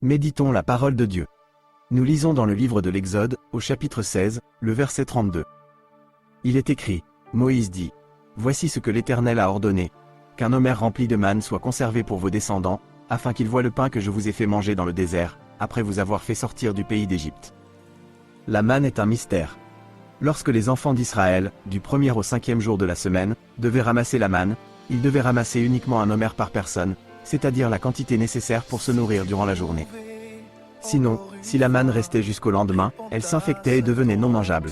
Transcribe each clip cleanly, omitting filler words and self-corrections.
Méditons la parole de Dieu. Nous lisons dans le livre de l'Exode, au chapitre 16, le verset 32. Il est écrit, Moïse dit, « Voici ce que l'Éternel a ordonné, qu'un omer rempli de manne soit conservé pour vos descendants, afin qu'ils voient le pain que je vous ai fait manger dans le désert, après vous avoir fait sortir du pays d'Égypte. » La manne est un mystère. Lorsque les enfants d'Israël, du 1er au 5e jour de la semaine, devaient ramasser la manne, ils devaient ramasser uniquement un omer par personne, c'est-à-dire la quantité nécessaire pour se nourrir durant la journée. Sinon, si la manne restait jusqu'au lendemain, elle s'infectait et devenait non mangeable.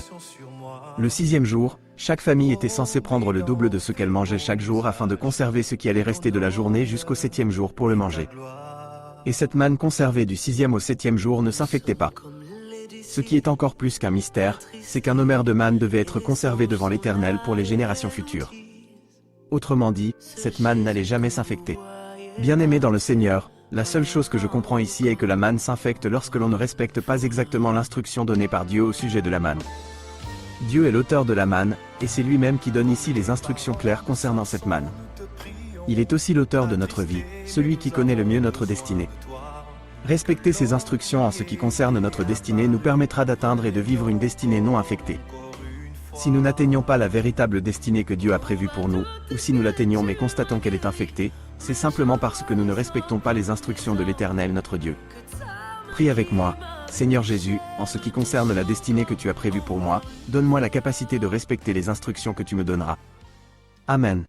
Le 6e jour, chaque famille était censée prendre le double de ce qu'elle mangeait chaque jour afin de conserver ce qui allait rester de la journée jusqu'au 7e jour pour le manger. Et cette manne conservée du 6e au 7e jour ne s'infectait pas. Ce qui est encore plus qu'un mystère, c'est qu'un omer de manne devait être conservé devant l'Éternel pour les générations futures. Autrement dit, cette manne n'allait jamais s'infecter. Bien-aimés dans le Seigneur, la seule chose que je comprends ici est que la manne s'infecte lorsque l'on ne respecte pas exactement l'instruction donnée par Dieu au sujet de la manne. Dieu est l'auteur de la manne, et c'est lui-même qui donne ici les instructions claires concernant cette manne. Il est aussi l'auteur de notre vie, celui qui connaît le mieux notre destinée. Respecter ces instructions en ce qui concerne notre destinée nous permettra d'atteindre et de vivre une destinée non infectée. Si nous n'atteignons pas la véritable destinée que Dieu a prévue pour nous, ou si nous l'atteignons mais constatons qu'elle est infectée, c'est simplement parce que nous ne respectons pas les instructions de l'Éternel notre Dieu. Prie avec moi, Seigneur Jésus, en ce qui concerne la destinée que tu as prévue pour moi, donne-moi la capacité de respecter les instructions que tu me donneras. Amen.